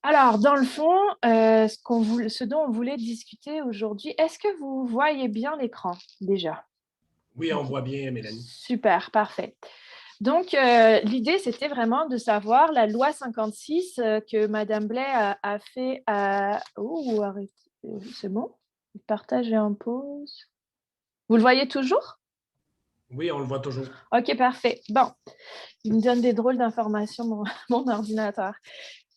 Alors, dans le fond, ce dont on voulait discuter aujourd'hui, est-ce que vous voyez bien l'écran déjà? Oui, on OK. voit bien, Mélanie. Super, parfait. Donc, l'idée, c'était vraiment de savoir la loi 56 que Madame Blais a fait à... Oh, arrêtez, c'est bon? Partage et impose. Vous le voyez toujours? Oui, on le voit toujours. OK, parfait. Bon, il me donne des drôles d'informations, mon, mon ordinateur.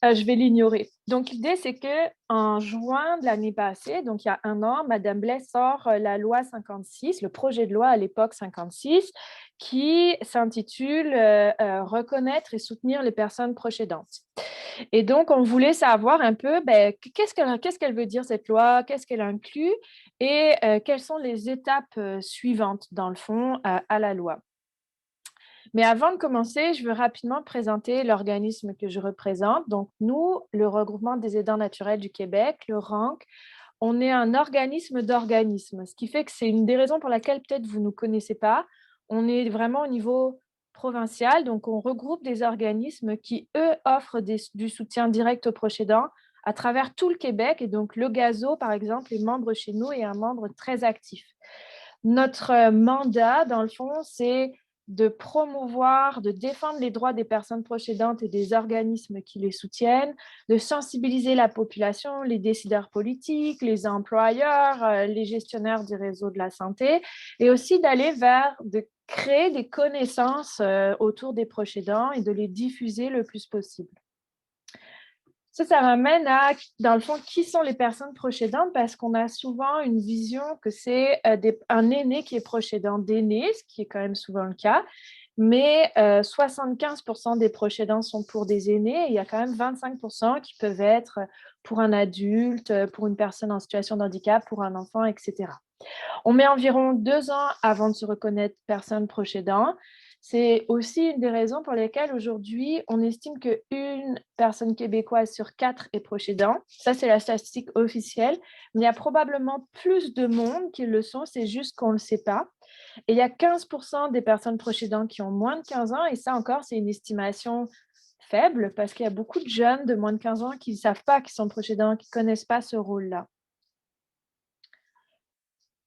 Je vais l'ignorer. Donc, l'idée, c'est que en juin de l'année passée, donc il y a un an, Madame Blais sort la loi 56, le projet de loi à l'époque 56, qui s'intitule Reconnaître et soutenir les personnes proches aidantes. Et donc, on voulait savoir un peu qu'est-ce qu'elle veut dire cette loi, qu'est-ce qu'elle inclut et quelles sont les étapes suivantes, dans le fond, à la loi. Mais avant de commencer, je veux rapidement présenter l'organisme que je représente. Donc, nous, le Regroupement des aidants naturels du Québec, le RANC, on est un organisme d'organismes, ce qui fait que c'est une des raisons pour laquelle peut-être vous ne nous connaissez pas. On est vraiment au niveau provincial, donc on regroupe des organismes qui, eux, offrent du soutien direct aux proches aidants à travers tout le Québec. Et donc, le GAZO, par exemple, est membre chez nous et un membre très actif. Notre mandat, dans le fond, c'est de promouvoir, de défendre les droits des personnes proches aidantes et des organismes qui les soutiennent, de sensibiliser la population, les décideurs politiques, les employeurs, les gestionnaires du réseau de la santé, et aussi d'aller vers, de créer des connaissances autour des proches aidants et de les diffuser le plus possible. Ça m'amène à, dans le fond, qui sont les personnes proches aidantes parce qu'on a souvent une vision que c'est un aîné qui est proche aidant d'aîné, ce qui est quand même souvent le cas, mais 75% des proches aidants sont pour des aînés et il y a quand même 25% qui peuvent être pour un adulte, pour une personne en situation de handicap, pour un enfant, etc. On met environ 2 ans avant de se reconnaître personne proche aidant. C'est aussi une des raisons pour lesquelles aujourd'hui, on estime qu'une personne québécoise sur 4 est proche aidant. Ça, c'est la statistique officielle. Mais il y a probablement plus de monde qui le sont, c'est juste qu'on ne le sait pas. Et il y a 15% des personnes proches aidantes qui ont moins de 15 ans. Et ça encore, c'est une estimation faible parce qu'il y a beaucoup de jeunes de moins de 15 ans qui ne savent pas qu'ils sont proches aidants, qui ne connaissent pas ce rôle-là.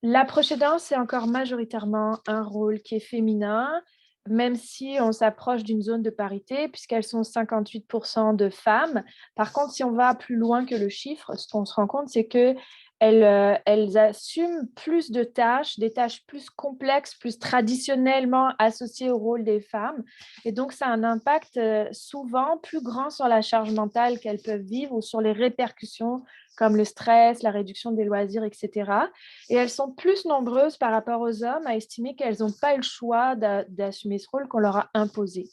La proche aidance, c'est encore majoritairement un rôle qui est féminin, même si on s'approche d'une zone de parité, puisqu'elles sont 58% de femmes. Par contre, si on va plus loin que le chiffre, ce qu'on se rend compte, c'est qu'elles elles assument plus de tâches, des tâches plus complexes, plus traditionnellement associées au rôle des femmes. Et donc, ça a un impact souvent plus grand sur la charge mentale qu'elles peuvent vivre ou sur les répercussions comme le stress, la réduction des loisirs, etc. Et elles sont plus nombreuses par rapport aux hommes à estimer qu'elles n'ont pas eu le choix d'assumer ce rôle qu'on leur a imposé.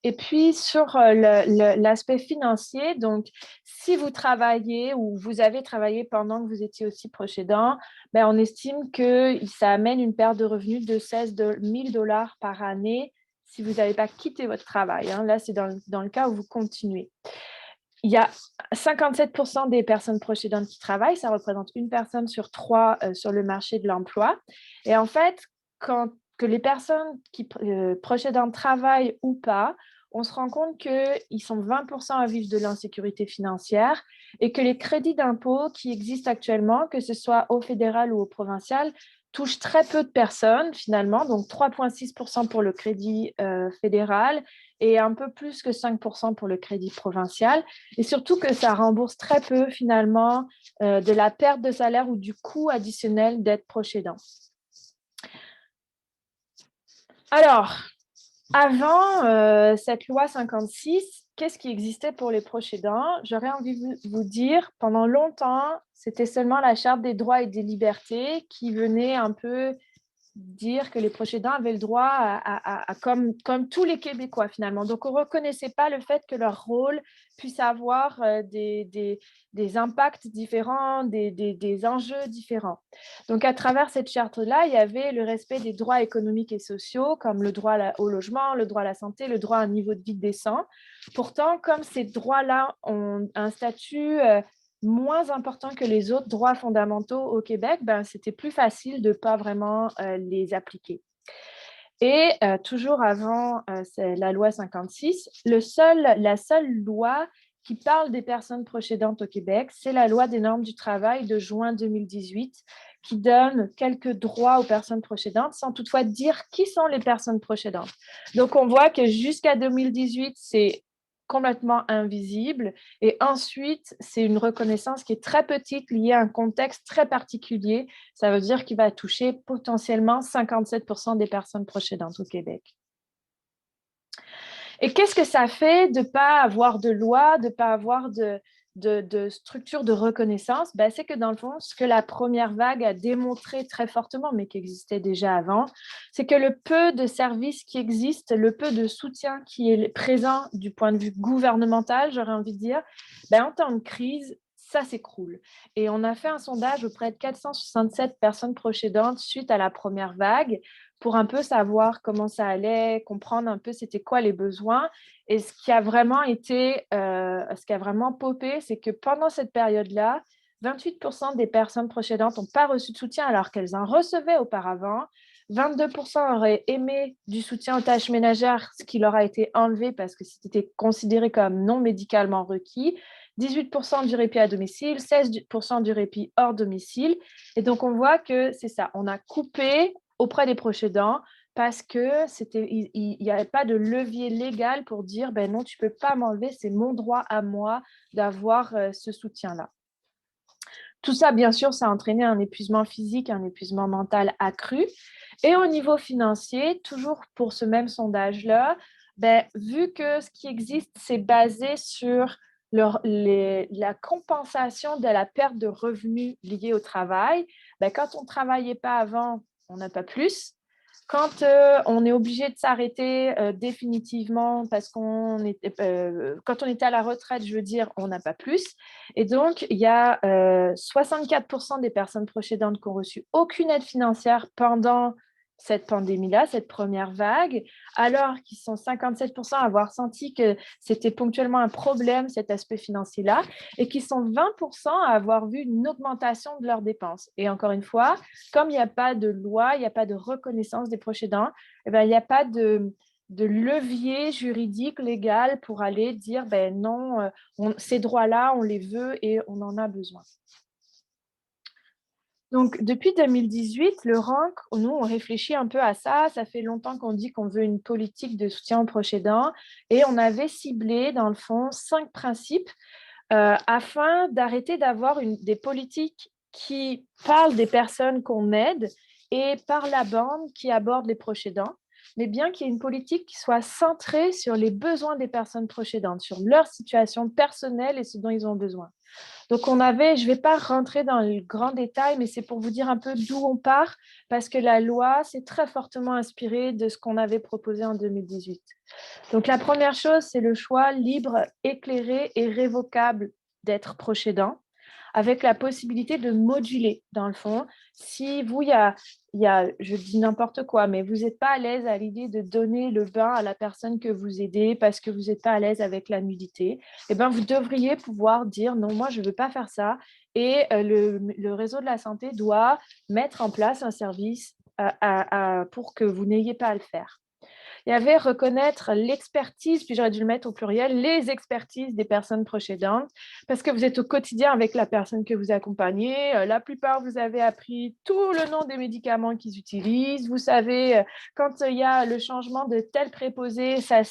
Et puis sur l'aspect financier, donc si vous travaillez ou vous avez travaillé pendant que vous étiez aussi proche aidant, ben, on estime que ça amène une perte de revenus de 16 000 dollars par année si vous n'avez pas quitté votre travail. Hein. Là, c'est dans le cas où vous continuez. Il y a 57% des personnes proches aidantes qui travaillent, ça représente une personne sur trois sur le marché de l'emploi. Et en fait, que les personnes proches aidantes travaillent ou pas, on se rend compte qu'ils sont 20% à vivre de l'insécurité financière et que les crédits d'impôt qui existent actuellement, que ce soit au fédéral ou au provincial, touchent très peu de personnes finalement, donc 3,6% pour le crédit fédéral et un peu plus que 5% pour le crédit provincial. Et surtout que ça rembourse très peu finalement de la perte de salaire ou du coût additionnel d'être proche aidant. Alors, avant cette loi 56, qu'est-ce qui existait pour les proches aidants? J'aurais envie de vous dire, pendant longtemps, c'était seulement la Charte des droits et des libertés qui venait un peu dire que les proches aidants avaient le droit comme tous les Québécois finalement. Donc, on ne reconnaissait pas le fait que leur rôle puisse avoir des impacts différents, des enjeux différents. Donc, à travers cette charte-là, il y avait le respect des droits économiques et sociaux, comme le droit au logement, le droit à la santé, le droit à un niveau de vie décent. Pourtant, comme ces droits-là ont un statut moins important que les autres droits fondamentaux au Québec, ben, c'était plus facile de ne pas vraiment les appliquer. Et toujours avant la loi 56, la seule loi qui parle des personnes proches aidantes au Québec, c'est la loi des normes du travail de juin 2018 qui donne quelques droits aux personnes proches aidantes sans toutefois dire qui sont les personnes proches aidantes. Donc, on voit que jusqu'à 2018, c'est complètement invisible. Et ensuite, c'est une reconnaissance qui est très petite, liée à un contexte très particulier. Ça veut dire qu'il va toucher potentiellement 57% des personnes proches aidantes au Québec. Et qu'est-ce que ça fait de ne pas avoir de loi, de ne pas avoir de structure de reconnaissance? Ben, c'est que dans le fond, ce que la première vague a démontré très fortement, mais qui existait déjà avant, c'est que le peu de services qui existent, le peu de soutien qui est présent du point de vue gouvernemental, j'aurais envie de dire, ben, en temps de crise, ça s'écroule. Et on a fait un sondage auprès de 467 personnes proches aidantes suite à la première vague pour un peu savoir comment ça allait, comprendre un peu c'était quoi les besoins. Et ce qui a vraiment été, ce qui a vraiment popé, c'est que pendant cette période-là, 28% des personnes proches aidantes n'ont pas reçu de soutien alors qu'elles en recevaient auparavant. 22% auraient aimé du soutien aux tâches ménagères, ce qui leur a été enlevé parce que c'était considéré comme non médicalement requis. 18% du répit à domicile, 16% du répit hors domicile. Et donc, on voit que c'est ça, on a coupé auprès des proches aidants parce que il n'y avait pas de levier légal pour dire ben non, tu ne peux pas m'enlever, c'est mon droit à moi d'avoir ce soutien-là. Tout ça, bien sûr, ça a entraîné un épuisement physique, un épuisement mental accru. Et au niveau financier, toujours pour ce même sondage-là, ben, vu que ce qui existe, c'est basé sur la compensation de la perte de revenus liée au travail, ben, quand on ne travaillait pas avant, on n'a pas plus. Quand on est obligé de s'arrêter définitivement parce quand on était à la retraite, je veux dire, on n'a pas plus. Et donc, il y a 64% des personnes proches aidantes qui ont reçu aucune aide financière pendant cette pandémie-là, cette première vague, alors qu'ils sont 57% à avoir senti que c'était ponctuellement un problème, cet aspect financier-là, et qui sont 20% à avoir vu une augmentation de leurs dépenses. Et encore une fois, comme il n'y a pas de loi, il n'y a pas de reconnaissance des proches aidants, eh bien, il n'y a pas de levier juridique, légal pour aller dire ben non, ces droits-là, on les veut et on en a besoin. Donc, depuis 2018, le RANC, nous, on réfléchit un peu à ça. Ça fait longtemps qu'on dit qu'on veut une politique de soutien aux proches aidants et on avait ciblé, dans le fond, 5 principes afin d'arrêter d'avoir des politiques qui parlent des personnes qu'on aide et par la bande qui abordent les proches aidants, mais bien qu'il y ait une politique qui soit centrée sur les besoins des personnes proches aidantes, sur leur situation personnelle et ce dont ils ont besoin. Donc, je ne vais pas rentrer dans le grand détail, mais c'est pour vous dire un peu d'où on part, parce que la loi s'est très fortement inspirée de ce qu'on avait proposé en 2018. Donc, la première chose, c'est le choix libre, éclairé et révocable d'être proche aidant, avec la possibilité de moduler, dans le fond. Si vous, je dis n'importe quoi, mais vous n'êtes pas à l'aise à l'idée de donner le bain à la personne que vous aidez parce que vous n'êtes pas à l'aise avec la nudité, eh bien, vous devriez pouvoir dire non, moi, je ne veux pas faire ça. Et le réseau de la santé doit mettre en place un service pour que vous n'ayez pas à le faire. Il y avait reconnaître l'expertise, puis j'aurais dû le mettre au pluriel, les expertises des personnes proches aidantes, parce que vous êtes au quotidien avec la personne que vous accompagnez. La plupart, vous avez appris tout le nom des médicaments qu'ils utilisent. Vous savez, quand il y a le changement de tel préposé, ça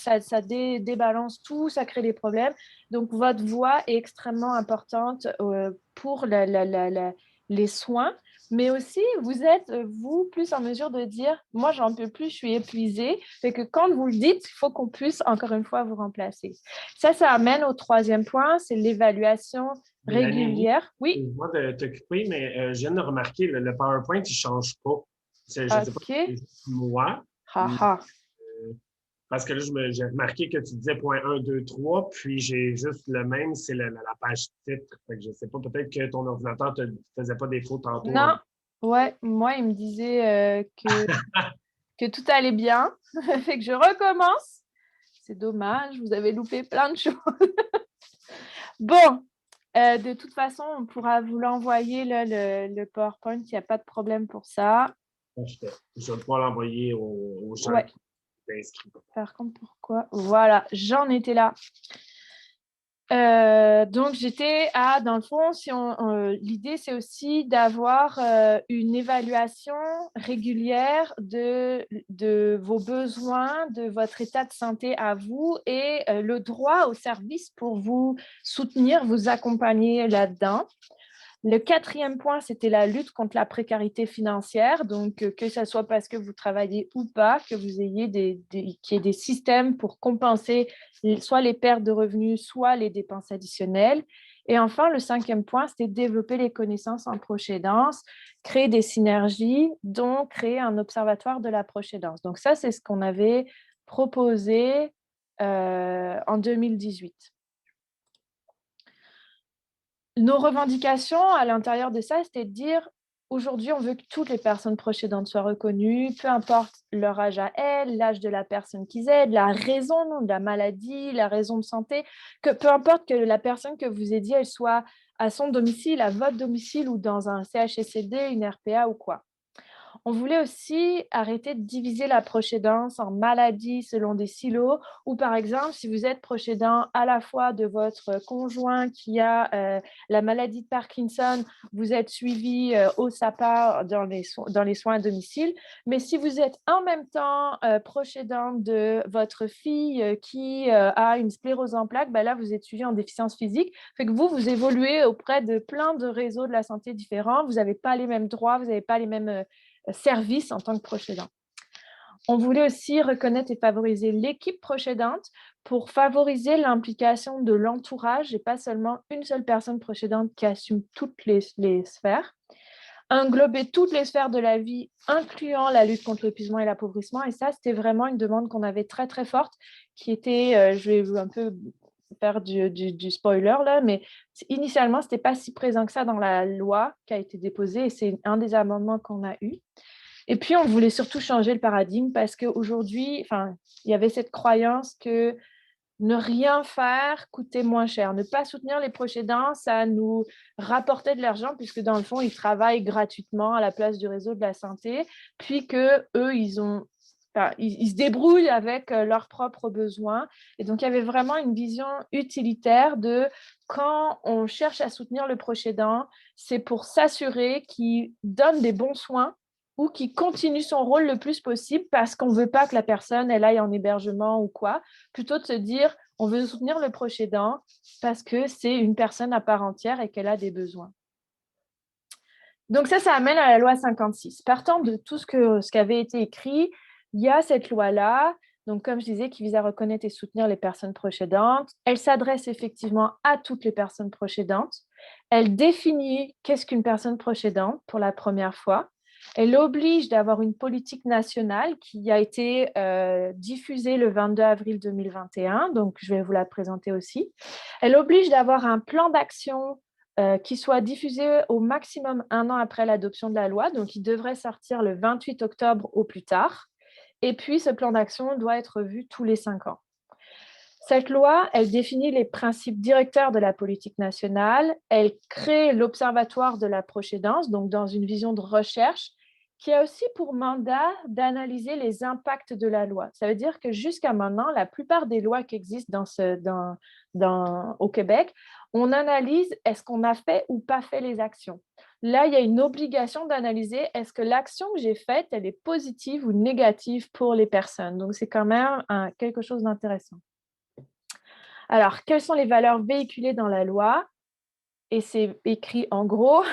débalance tout, ça crée des problèmes. Donc, votre voix est extrêmement importante pour les soins. Mais aussi, vous êtes, vous, plus en mesure de dire, moi, j'en peux plus, je suis épuisée. Fait que quand vous le dites, il faut qu'on puisse, encore une fois, vous remplacer. Ça amène au troisième point, c'est l'évaluation Mélanie, régulière. Oui, excuse-moi de t'occuper, mais je viens de remarquer, le PowerPoint, il ne change pas. Je ne sais pas OK. si c'est juste moi, mais, Haha. parce que là, j'ai remarqué que tu disais point 1, 2, 3, puis j'ai juste le même, c'est la page titre. Fait que je ne sais pas, peut-être que ton ordinateur ne te faisait pas défaut tantôt. Non, ouais, moi, il me disait que tout allait bien. Fait que je recommence. C'est dommage, vous avez loupé plein de choses. Bon, de toute façon, on pourra vous l'envoyer, là, le PowerPoint, il n'y a pas de problème pour ça. Je vais pouvoir l'envoyer aux gens Ouais. qui sont inscrits. Par contre, pourquoi? Voilà, j'en étais là. Donc, j'étais dans le fond, l'idée, c'est aussi d'avoir une évaluation régulière de vos besoins, de votre état de santé à vous et le droit au service pour vous soutenir, vous accompagner là-dedans. Le quatrième point, c'était la lutte contre la précarité financière. Donc, que ce soit parce que vous travaillez ou pas, que vous ayez qu'il y ait des systèmes pour compenser soit les pertes de revenus, soit les dépenses additionnelles. Et enfin, le cinquième point, c'était développer les connaissances en proche-aidance, créer des synergies, donc créer un observatoire de la proche-aidance. Donc, ça, c'est ce qu'on avait proposé en 2018. Nos revendications à l'intérieur de ça, c'était de dire aujourd'hui, on veut que toutes les personnes proches aidantes soient reconnues, peu importe leur âge à elles, l'âge de la personne qu'ils aident, la raison de la maladie, la raison de santé, que peu importe que la personne que vous aidiez, elle soit à son domicile, à votre domicile ou dans un CHSLD, une RPA ou quoi. On voulait aussi arrêter de diviser la proche aidance en maladies selon des silos, ou par exemple, si vous êtes proche aidant à la fois de votre conjoint qui a la maladie de Parkinson, vous êtes suivi au SAPA dans les soins à domicile, mais si vous êtes en même temps proche aidant de votre fille qui a une sclérose en plaques, ben là, vous êtes suivi en déficience physique, fait que vous évoluez auprès de plein de réseaux de la santé différents, vous n'avez pas les mêmes droits, vous n'avez pas les mêmes service en tant que proche aidant. On voulait aussi reconnaître et favoriser l'équipe proche aidante pour favoriser l'implication de l'entourage et pas seulement une seule personne proche aidante qui assume toutes les sphères. Englober toutes les sphères de la vie, incluant la lutte contre l'épuisement et l'appauvrissement. Et ça, c'était vraiment une demande qu'on avait très, très forte, qui était, je vais un peu faire du spoiler là, mais initialement, ce n'était pas si présent que ça dans la loi qui a été déposée et c'est un des amendements qu'on a eu. Et puis, on voulait surtout changer le paradigme parce qu'aujourd'hui, il y avait cette croyance que ne rien faire coûtait moins cher. Ne pas soutenir les proches aidants, ça nous rapportait de l'argent puisque dans le fond, ils travaillent gratuitement à la place du réseau de la santé, puis qu'eux, ils se débrouillent avec leurs propres besoins. Et donc, il y avait vraiment une vision utilitaire de quand on cherche à soutenir le proche aidant, c'est pour s'assurer qu'il donne des bons soins ou qui continue son rôle le plus possible parce qu'on ne veut pas que la personne elle aille en hébergement ou quoi, plutôt de se dire on veut soutenir le proche aidant parce que c'est une personne à part entière et qu'elle a des besoins. Donc ça amène à la loi 56. Partant de tout ce qui avait été écrit, il y a cette loi-là, donc comme je disais, qui vise à reconnaître et soutenir les personnes proches aidantes. Elle s'adresse effectivement à toutes les personnes proches aidantes. Elle définit qu'est-ce qu'une personne proche aidante pour la première fois. Elle oblige d'avoir une politique nationale qui a été diffusée le 22 avril 2021, donc je vais vous la présenter aussi. Elle oblige d'avoir un plan d'action qui soit diffusé au maximum un an après l'adoption de la loi, donc il devrait sortir le 28 octobre au plus tard. Et puis, ce plan d'action doit être vu tous les 5 ans. Cette loi, elle définit les principes directeurs de la politique nationale. Elle crée l'Observatoire de la proche aidance, donc dans une vision de recherche, qui a aussi pour mandat d'analyser les impacts de la loi. Ça veut dire que jusqu'à maintenant, la plupart des lois qui existent au Québec, on analyse est-ce qu'on a fait ou pas fait les actions. Là, il y a une obligation d'analyser est-ce que l'action que j'ai faite, elle est positive ou négative pour les personnes. Donc, c'est quand même quelque chose d'intéressant. Alors, quelles sont les valeurs véhiculées dans la loi? Et c'est écrit en gros,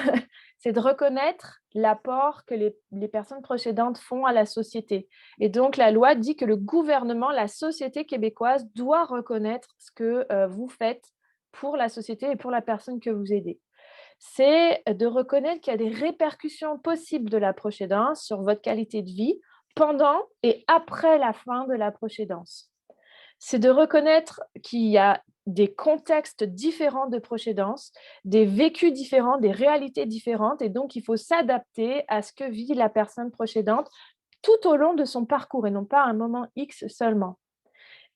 c'est de reconnaître l'apport que les personnes proches aidantes font à la société. Et donc, la loi dit que le gouvernement, la société québécoise doit reconnaître ce que vous faites pour la société et pour la personne que vous aidez. C'est de reconnaître qu'il y a des répercussions possibles de la proche aidance sur votre qualité de vie pendant et après la fin de la proche aidance. C'est de reconnaître qu'il y a des contextes différents de proche aidance, des vécus différents, des réalités différentes, et donc il faut s'adapter à ce que vit la personne proche aidante tout au long de son parcours et non pas à un moment X seulement.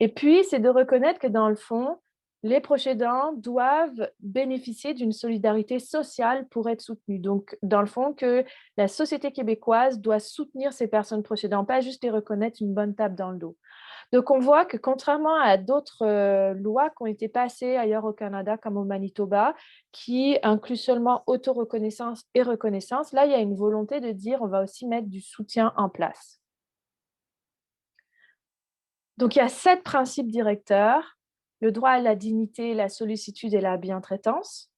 Et puis, c'est de reconnaître que dans le fond, les proches aidants doivent bénéficier d'une solidarité sociale pour être soutenus. Donc, dans le fond, que la société québécoise doit soutenir ces personnes proches aidants, pas juste les reconnaître une bonne tape dans le dos. Donc, on voit que contrairement à d'autres lois qui ont été passées ailleurs au Canada, comme au Manitoba, qui incluent seulement auto-reconnaissance et reconnaissance, là, il y a une volonté de dire on va aussi mettre du soutien en place. Donc, il y a 7 principes directeurs: le droit à la dignité, la sollicitude et la bientraitance,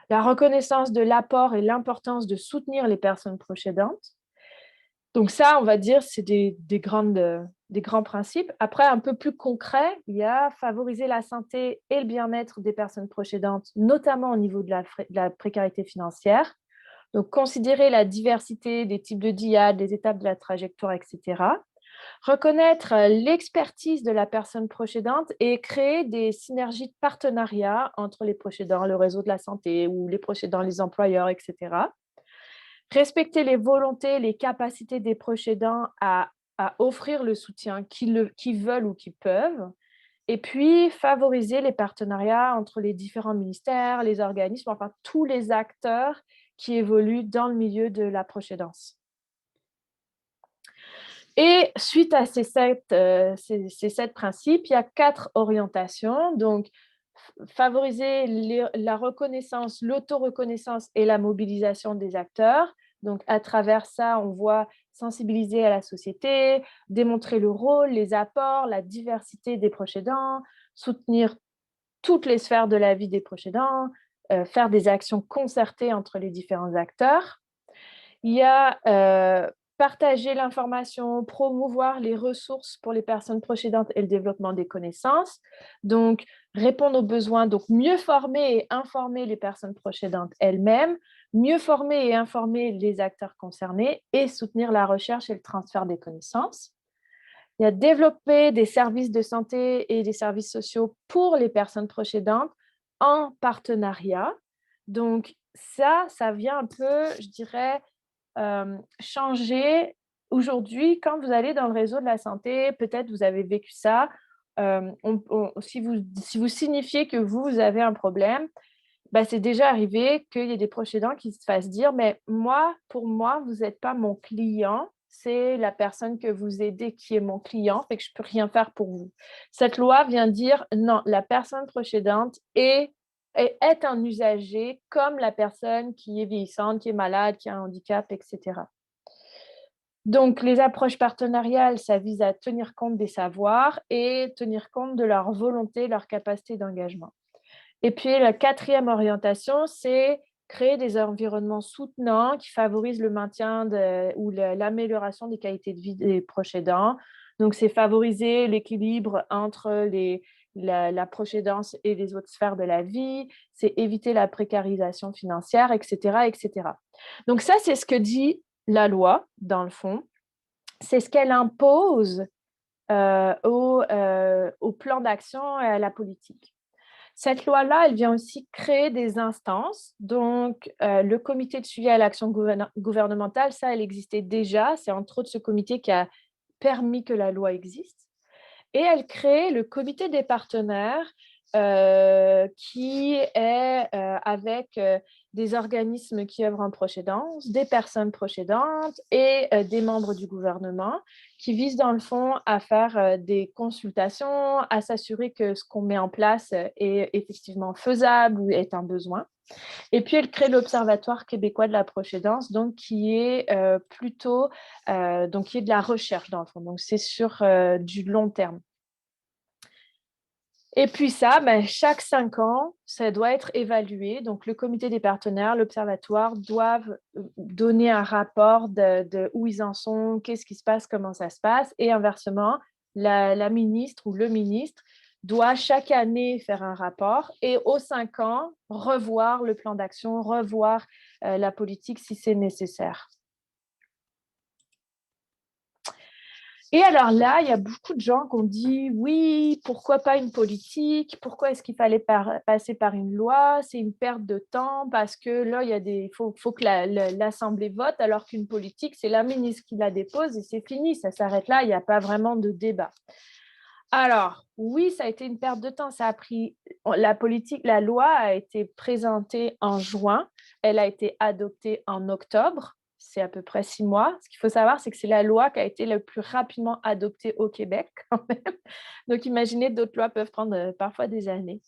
la reconnaissance de l'apport et l'importance de soutenir les personnes proches aidantes. Donc ça, on va dire, c'est des grands principes. Après, un peu plus concret, il y a favoriser la santé et le bien-être des personnes proches aidantes, notamment au niveau de la précarité financière. Donc, considérer la diversité des types de DIAD, des étapes de la trajectoire, etc. Reconnaître l'expertise de la personne proche aidante et créer des synergies de partenariat entre les proches aidants, le réseau de la santé ou les proches aidants, les employeurs, etc. Respecter les volontés, les capacités des proches aidants à offrir le soutien qu'ils veulent ou qu'ils peuvent. Et puis, favoriser les partenariats entre les différents ministères, les organismes, enfin tous les acteurs qui évoluent dans le milieu de la proche aidance. Et suite à ces 7 principes, il y a 4 orientations. Donc, favoriser la reconnaissance, l'auto-reconnaissance et la mobilisation des acteurs. Donc, à travers ça, on voit sensibiliser à la société, démontrer le rôle, les apports, la diversité des proches aidants, soutenir toutes les sphères de la vie des proches aidants, faire des actions concertées entre les différents acteurs. Il y a partager l'information, promouvoir les ressources pour les personnes proches aidantes et le développement des connaissances. Donc, répondre aux besoins, donc mieux former et informer les personnes proches aidantes elles-mêmes, mieux former et informer les acteurs concernés et soutenir la recherche et le transfert des connaissances. Il y a développer des services de santé et des services sociaux pour les personnes proches aidantes en partenariat. Donc, ça vient un peu, je dirais, changer. Aujourd'hui, quand vous allez dans le réseau de la santé, peut-être vous avez vécu ça, si vous signifiez que vous avez un problème, bah, c'est déjà arrivé qu'il y ait des proches aidants qui se fassent dire: «Mais moi, pour moi, vous n'êtes pas mon client, c'est la personne que vous aidez qui est mon client, fait que je ne peux rien faire pour vous». Cette loi vient dire: «Non, la personne proche aidante est un usager comme la personne qui est vieillissante, qui est malade, qui a un handicap, etc.» Donc, les approches partenariales, ça vise à tenir compte des savoirs et tenir compte de leur volonté, leur capacité d'engagement. Et puis, la 4e orientation, c'est créer des environnements soutenants qui favorisent le maintien ou l'amélioration des qualités de vie des proches aidants. Donc, c'est favoriser l'équilibre entre la proche aidance et les autres sphères de la vie, c'est éviter la précarisation financière, etc., etc. Donc, ça, c'est ce que dit la loi, dans le fond. C'est ce qu'elle impose au plan d'action et à la politique. Cette loi-là, elle vient aussi créer des instances. Donc, le comité de suivi à l'action gouvernementale, ça, elle existait déjà. C'est entre autres ce comité qui a permis que la loi existe. Et elle crée le comité des partenaires qui est avec des organismes qui œuvrent en proche aidance, des personnes proches aidantes et des membres du gouvernement qui visent dans le fond à faire des consultations, à s'assurer que ce qu'on met en place est effectivement faisable ou est un besoin. Et puis, elle crée l'Observatoire québécois de la proche aidance, donc qui est plutôt donc qui est de la recherche dans le fond. Donc, c'est sur du long terme. Et puis ça, chaque 5 ans, ça doit être évalué. Donc, le comité des partenaires, l'observatoire doivent donner un rapport de où ils en sont, qu'est-ce qui se passe, comment ça se passe. Et inversement, la ministre ou le ministre doit chaque année faire un rapport et aux 5 ans, revoir le plan d'action, revoir la politique si c'est nécessaire. Et alors là, il y a beaucoup de gens qui ont dit: «Oui, pourquoi pas une politique? Pourquoi est-ce qu'il fallait passer par une loi? C'est une perte de temps parce que là, il faut que l'Assemblée vote, alors qu'une politique, c'est la ministre qui la dépose et c'est fini, ça s'arrête là, il n'y a pas vraiment de débat». Alors, oui, ça a été une perte de temps. La loi a été présentée en juin, elle a été adoptée en octobre. c'est à peu près 6 mois. Ce qu'il faut savoir, c'est que c'est la loi qui a été le plus rapidement adoptée au Québec quand même. Donc, imaginez, d'autres lois peuvent prendre parfois des années.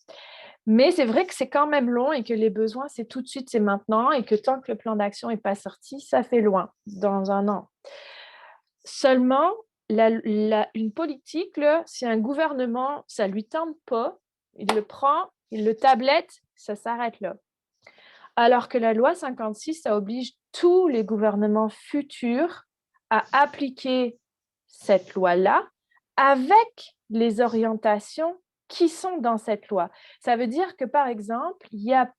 Mais c'est vrai que c'est quand même long et que les besoins, c'est tout de suite, c'est maintenant, et que tant que le plan d'action n'est pas sorti, ça fait loin, dans un an. Seulement, une politique, là, si un gouvernement, ça ne lui tente pas, il le prend, il le tablette, ça s'arrête là. Alors que la loi 56, ça oblige tous les gouvernements futurs à appliquer cette loi-là avec les orientations qui sont dans cette loi. Ça veut dire que, par exemple, il n'y a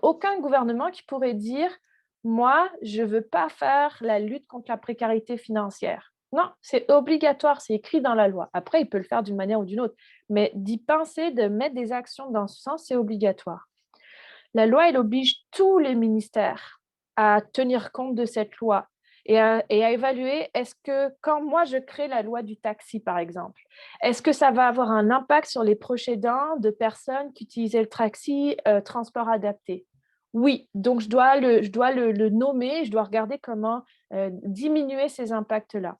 aucun gouvernement qui pourrait dire « Moi, je ne veux pas faire la lutte contre la précarité financière ». Non, c'est obligatoire, c'est écrit dans la loi. Après, il peut le faire d'une manière ou d'une autre, mais d'y penser, de mettre des actions dans ce sens, c'est obligatoire. La loi, elle oblige tous les ministères à tenir compte de cette loi et à évaluer, est-ce que quand moi je crée la loi du taxi, par exemple, est-ce que ça va avoir un impact sur les proches aidants de personnes qui utilisaient le taxi transport adapté? Oui, donc je dois le nommer, je dois regarder comment diminuer ces impacts-là.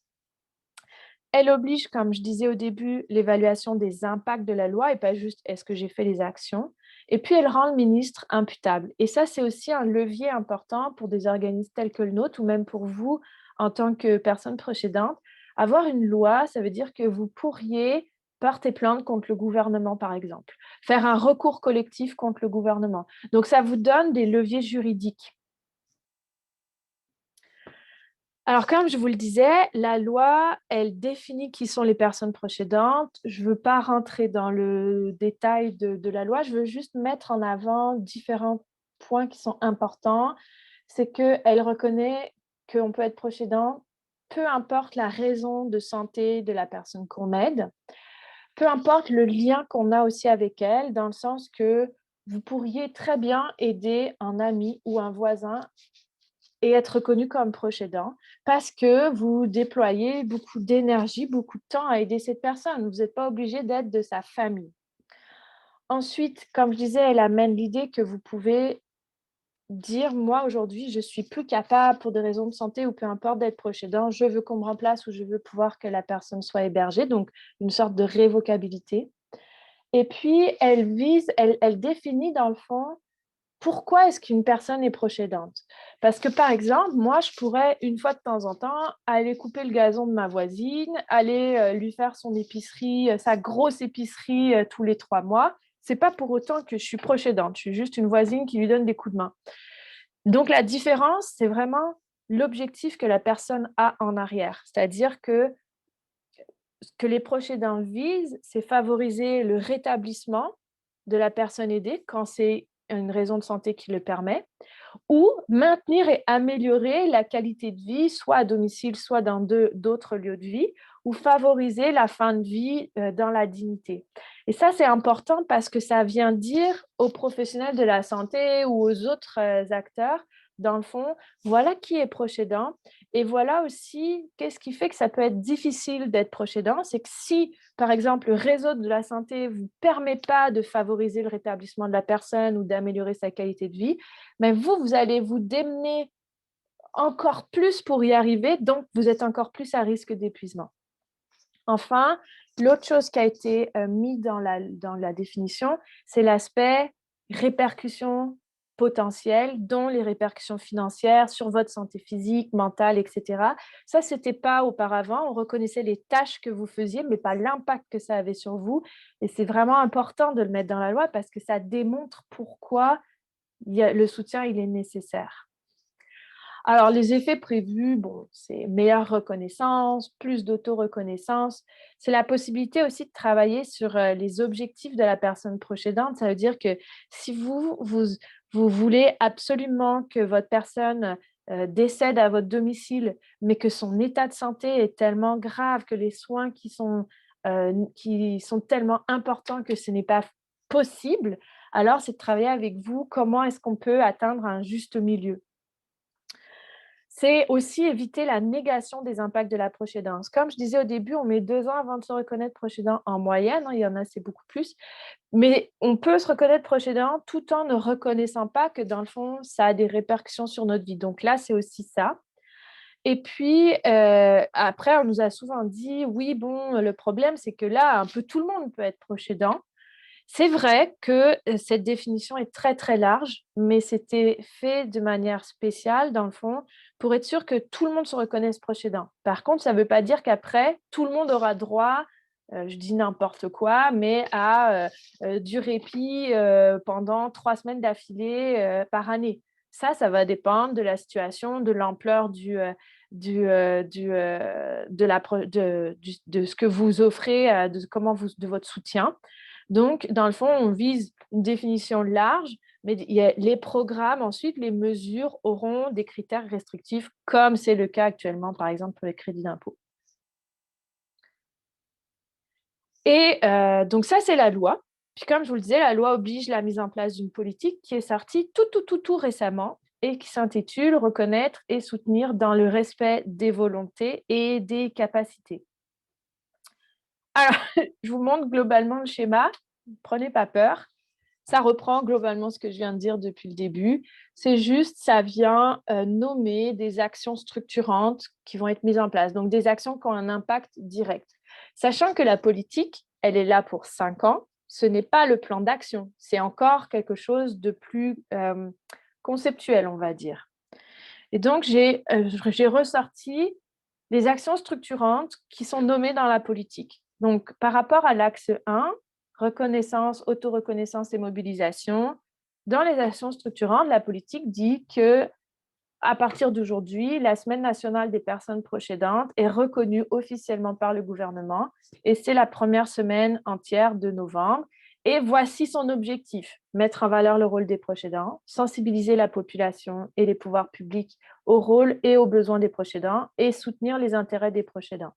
Elle oblige, comme je disais au début, l'évaluation des impacts de la loi et pas juste est-ce que j'ai fait les actions. Et puis, elle rend le ministre imputable. Et ça, c'est aussi un levier important pour des organismes tels que le nôtre ou même pour vous en tant que personne proche aidante. Avoir une loi, ça veut dire que vous pourriez porter plainte contre le gouvernement, par exemple, faire un recours collectif contre le gouvernement. Donc, ça vous donne des leviers juridiques. Alors, comme je vous le disais, la loi, elle définit qui sont les personnes proches aidantes. Je ne veux pas rentrer dans le détail de la loi, je veux juste mettre en avant différents points qui sont importants. C'est qu'elle reconnaît qu'on peut être proche aidant, peu importe la raison de santé de la personne qu'on aide, peu importe le lien qu'on a aussi avec elle, dans le sens que vous pourriez très bien aider un ami ou un voisin et être reconnu comme proche aidant parce que vous déployez beaucoup d'énergie, beaucoup de temps à aider cette personne. Vous n'êtes pas obligé d'être de sa famille. Ensuite, comme je disais, elle amène l'idée que vous pouvez dire, moi aujourd'hui, je suis plus capable pour des raisons de santé ou peu importe d'être proche aidant, je veux qu'on me remplace ou je veux pouvoir que la personne soit hébergée, donc une sorte de révocabilité. Et puis, elle définit dans le fond pourquoi est-ce qu'une personne est proche aidante? Parce que, par exemple, moi, je pourrais, une fois de temps en temps, aller couper le gazon de ma voisine, aller lui faire son épicerie, sa grosse épicerie tous les 3 mois. C'est pas pour autant que je suis proche aidante. Je suis juste une voisine qui lui donne des coups de main. Donc, la différence, c'est vraiment l'objectif que la personne a en arrière. C'est-à-dire que ce que les proches aidants visent, c'est favoriser le rétablissement de la personne aidée quand c'est une raison de santé qui le permet, ou maintenir et améliorer la qualité de vie, soit à domicile, soit dans d'autres lieux de vie, ou favoriser la fin de vie dans la dignité. Et ça, c'est important parce que ça vient dire aux professionnels de la santé ou aux autres acteurs, dans le fond, voilà qui est proche aidant. Et voilà aussi, qu'est-ce qui fait que ça peut être difficile d'être proche aidant, c'est que si, par exemple, le réseau de la santé ne vous permet pas de favoriser le rétablissement de la personne ou d'améliorer sa qualité de vie, mais vous allez vous démener encore plus pour y arriver, donc vous êtes encore plus à risque d'épuisement. Enfin, l'autre chose qui a été mise dans la définition, c'est l'aspect répercussions potentielles, dont les répercussions financières sur votre santé physique, mentale, etc. Ça, ce n'était pas auparavant. On reconnaissait les tâches que vous faisiez, mais pas l'impact que ça avait sur vous. Et c'est vraiment important de le mettre dans la loi parce que ça démontre pourquoi le soutien il est nécessaire. Alors, les effets prévus, bon, c'est meilleure reconnaissance, plus d'auto-reconnaissance. C'est la possibilité aussi de travailler sur les objectifs de la personne proche aidante. Ça veut dire que si vous voulez absolument que votre personne décède à votre domicile, mais que son état de santé est tellement grave, que les soins qui sont tellement importants que ce n'est pas possible, alors c'est de travailler avec vous comment est-ce qu'on peut atteindre un juste milieu. C'est aussi éviter la négation des impacts de la proche aidance. Comme je disais au début, on met 2 ans avant de se reconnaître proche aidant en moyenne, il y en a, c'est beaucoup plus. Mais on peut se reconnaître proche aidant tout en ne reconnaissant pas que dans le fond, ça a des répercussions sur notre vie. Donc là, c'est aussi ça. Et puis, après, on nous a souvent dit, oui, bon, le problème, c'est que là, un peu tout le monde peut être proche aidant. C'est vrai que cette définition est très, très large, mais c'était fait de manière spéciale, dans le fond, pour être sûr que tout le monde se reconnaisse proche aidant. Par contre, ça ne veut pas dire qu'après, tout le monde aura droit, je dis n'importe quoi, mais à du répit pendant 3 semaines d'affilée par année. Ça va dépendre de la situation, de l'ampleur de ce que vous offrez, de votre soutien. Donc, dans le fond, on vise une définition large, mais les programmes, ensuite, les mesures auront des critères restrictifs, comme c'est le cas actuellement, par exemple, pour les crédits d'impôt. Et donc, ça, c'est la loi. Puis, comme je vous le disais, la loi oblige la mise en place d'une politique qui est sortie tout récemment et qui s'intitule « Reconnaître et soutenir dans le respect des volontés et des capacités ». Alors, je vous montre globalement le schéma. Prenez pas peur. Ça reprend globalement ce que je viens de dire depuis le début. C'est juste, ça vient nommer des actions structurantes qui vont être mises en place. Donc, des actions qui ont un impact direct. Sachant que la politique, elle est là pour 5 ans. Ce n'est pas le plan d'action. C'est encore quelque chose de plus conceptuel, on va dire. Et donc, j'ai ressorti les actions structurantes qui sont nommées dans la politique. Donc, par rapport à l'axe 1, reconnaissance, autoreconnaissance et mobilisation, dans les actions structurantes, la politique dit que à partir d'aujourd'hui, la Semaine nationale des personnes proches aidantes est reconnue officiellement par le gouvernement et c'est la première semaine entière de novembre. Et voici son objectif, mettre en valeur le rôle des proches aidants, sensibiliser la population et les pouvoirs publics au rôle et aux besoins des proches aidants et soutenir les intérêts des proches aidants.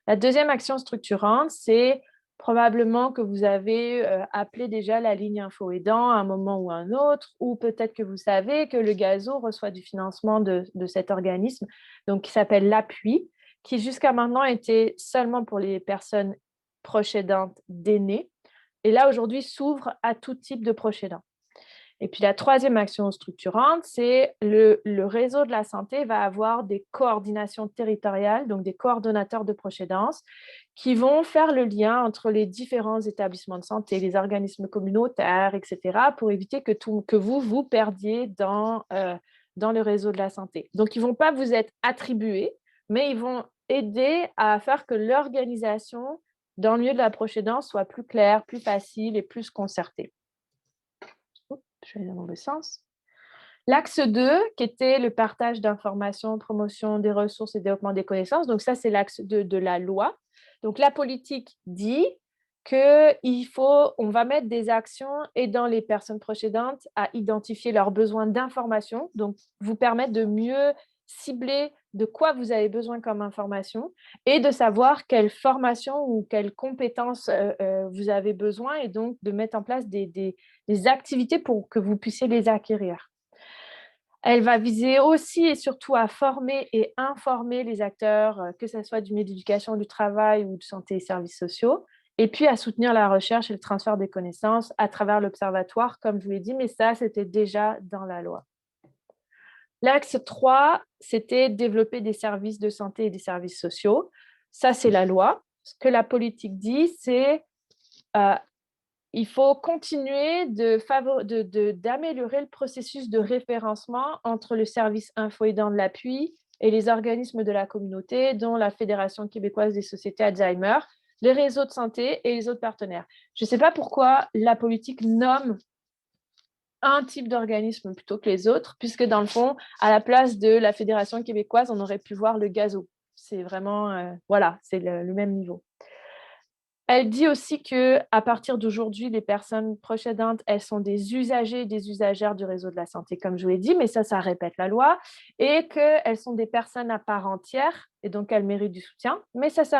La deuxième action structurante, c'est probablement que vous avez appelé déjà la ligne Info Aidant à un moment ou à un autre, ou peut-être que vous savez que le GAZO reçoit du financement de cet organisme, donc qui s'appelle l'Appui, qui jusqu'à maintenant était seulement pour les personnes proches aidantes d'aînés, et là aujourd'hui s'ouvre à tout type de proches aidants. Et puis la troisième action structurante, c'est le réseau de la santé va avoir des coordinations territoriales, donc des coordonnateurs de proche aidance, qui vont faire le lien entre les différents établissements de santé, les organismes communautaires, etc., pour éviter que vous perdiez dans le réseau de la santé. Donc, ils ne vont pas vous être attribués, mais ils vont aider à faire que l'organisation dans le milieu de la proche aidance soit plus claire, plus facile et plus concertée. Je vais dans le mauvais sens. L'axe 2, qui était le partage d'informations, promotion des ressources et développement des connaissances. Donc ça, c'est l'axe 2 de la loi. Donc la politique dit on va mettre des actions aidant les personnes proches aidantes à identifier leurs besoins d'information, donc vous permettre de mieux cibler de quoi vous avez besoin comme information et de savoir quelle formation ou quelles compétences vous avez besoin et donc de mettre en place des activités pour que vous puissiez les acquérir. Elle va viser aussi et surtout à former et informer les acteurs, que ce soit du milieu d'éducation, du travail ou de santé et services sociaux, et puis à soutenir la recherche et le transfert des connaissances à travers l'observatoire, comme je vous l'ai dit, mais ça, c'était déjà dans la loi. L'axe 3, c'était développer des services de santé et des services sociaux. Ça, c'est la loi. Ce que la politique dit, c'est il faut continuer d'améliorer le processus de référencement entre le service Info Aidant de l'Appui et les organismes de la communauté, dont la Fédération québécoise des sociétés Alzheimer, les réseaux de santé et les autres partenaires. Je ne sais pas pourquoi la politique nomme un type d'organisme plutôt que les autres, puisque dans le fond, à la place de la Fédération québécoise, on aurait pu voir le GAZO. C'est vraiment, voilà, c'est le même niveau. Elle dit aussi qu'à partir d'aujourd'hui, les personnes proches aidantes, elles sont des usagers et des usagères du réseau de la santé, comme je vous l'ai dit, mais ça répète la loi, et qu'elles sont des personnes à part entière, et donc elles méritent du soutien, mais ça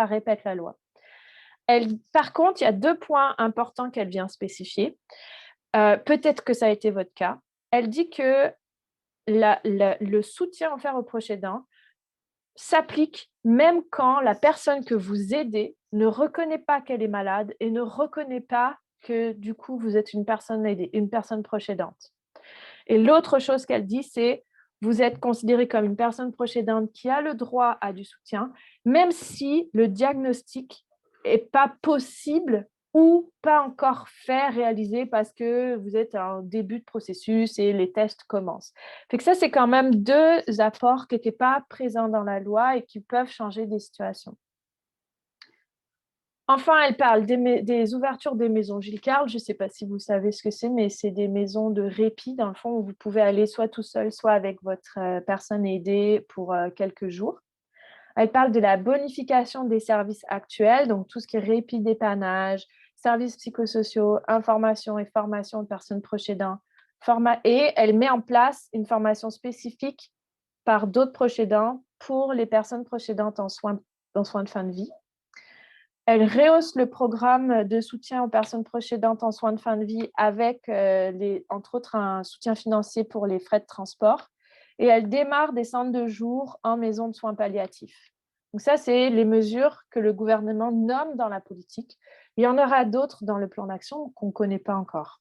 répète la loi. Par contre, il y a 2 points importants qu'elle vient spécifier. Peut-être que ça a été votre cas. Elle dit que le soutien offert aux proches aidants s'applique même quand la personne que vous aidez ne reconnaît pas qu'elle est malade et ne reconnaît pas que du coup vous êtes une personne aidée, une personne proche aidante. Et l'autre chose qu'elle dit, c'est vous êtes considéré comme une personne proche aidante qui a le droit à du soutien, même si le diagnostic n'est pas possible ou pas encore fait, réalisé parce que vous êtes en début de processus et les tests commencent. Fait que ça, c'est quand même deux apports qui n'étaient pas présents dans la loi et qui peuvent changer des situations. Enfin, elle parle des ouvertures des maisons Gilles Carle. Je ne sais pas si vous savez ce que c'est, mais c'est des maisons de répit, dans le fond, où vous pouvez aller soit tout seul, soit avec votre personne aidée pour quelques jours. Elle parle de la bonification des services actuels, donc tout ce qui est répit, dépannage, services psychosociaux, information et formation de personnes proches aidants. Et elle met en place une formation spécifique par d'autres proches aidants pour les personnes proches aidantes en soins de fin de vie. Elle rehausse le programme de soutien aux personnes proches aidantes en soins de fin de vie avec, entre autres, un soutien financier pour les frais de transport. Et elle démarre des centres de jour en maison de soins palliatifs. Donc ça, c'est les mesures que le gouvernement nomme dans la politique. Il y en aura d'autres dans le plan d'action qu'on ne connaît pas encore.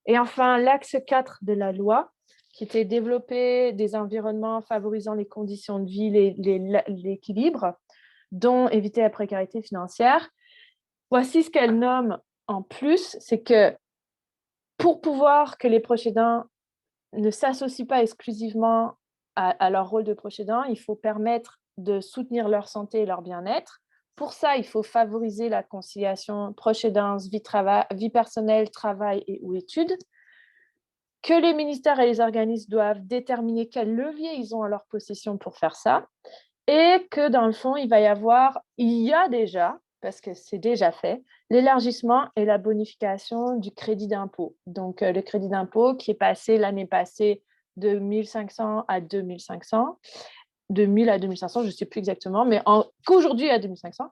Et enfin, l'axe 4 de la loi, qui était développer des environnements favorisant les conditions de vie, l'équilibre, dont éviter la précarité financière. Voici ce qu'elle nomme en plus, c'est que pour pouvoir que les proches aidants ne s'associent pas exclusivement à leur rôle de proche aidant, il faut permettre de soutenir leur santé et leur bien-être. Pour ça, il faut favoriser la conciliation proche aidance, vie personnelle, travail ou études. Que les ministères et les organismes doivent déterminer quels leviers ils ont à leur possession pour faire ça. Et que dans le fond, il y a déjà, parce que c'est déjà fait, l'élargissement et la bonification du crédit d'impôt. Donc, le crédit d'impôt qui est passé l'année passée de 1 500 à 2 500, de 1 000 à 2 500, je ne sais plus exactement, mais qu'aujourd'hui à 2 500.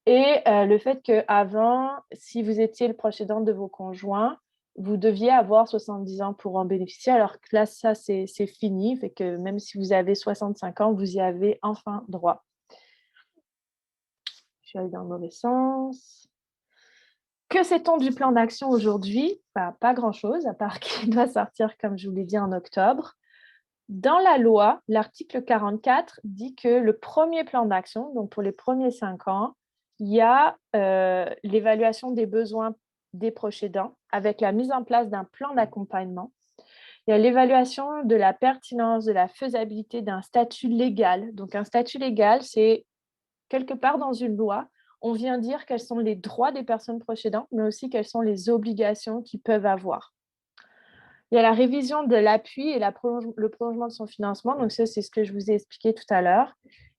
Et le fait qu'avant, si vous étiez le proche aidant de vos conjoints, vous deviez avoir 70 ans pour en bénéficier, alors que là, ça, c'est fini. Fait que même si vous avez 65 ans, vous y avez enfin droit. Je suis allée dans le mauvais sens. Que sait-on du plan d'action aujourd'hui? Pas grand-chose, à part qu'il doit sortir, comme je vous l'ai dit, en octobre. Dans la loi, l'article 44 dit que le premier plan d'action, donc pour les premiers 5 ans, il y a l'évaluation des besoins des proches aidants avec la mise en place d'un plan d'accompagnement. Il y a l'évaluation de la pertinence, de la faisabilité d'un statut légal. Donc, un statut légal, c'est quelque part dans une loi, on vient dire quels sont les droits des personnes proches aidantes, mais aussi quelles sont les obligations qu'ils peuvent avoir. Il y a la révision de l'appui et le prolongement de son financement. Donc, ça, c'est ce que je vous ai expliqué tout à l'heure.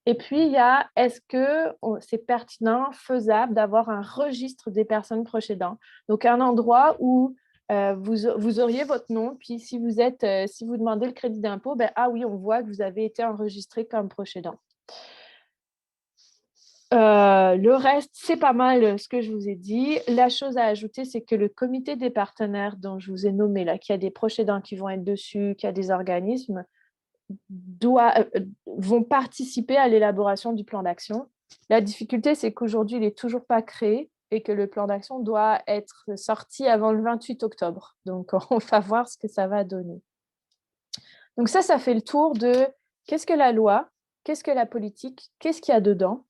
Et puis, il y a est-ce que c'est pertinent, faisable d'avoir un registre des personnes proches aidantes. Donc, un endroit où vous auriez votre nom, puis si vous demandez le crédit d'impôt, ah oui, on voit que vous avez été enregistré comme proche aidant. Le reste, c'est pas mal ce que je vous ai dit. La chose à ajouter, c'est que le comité des partenaires dont je vous ai nommé, là, qu'il y a des proches aidants qui vont être dessus, qu'il y a des organismes, vont participer à l'élaboration du plan d'action. La difficulté, c'est qu'aujourd'hui, il n'est toujours pas créé et que le plan d'action doit être sorti avant le 28 octobre. Donc, on va voir ce que ça va donner. Donc ça fait le tour de qu'est-ce que la loi, qu'est-ce que la politique, qu'est-ce qu'il y a dedans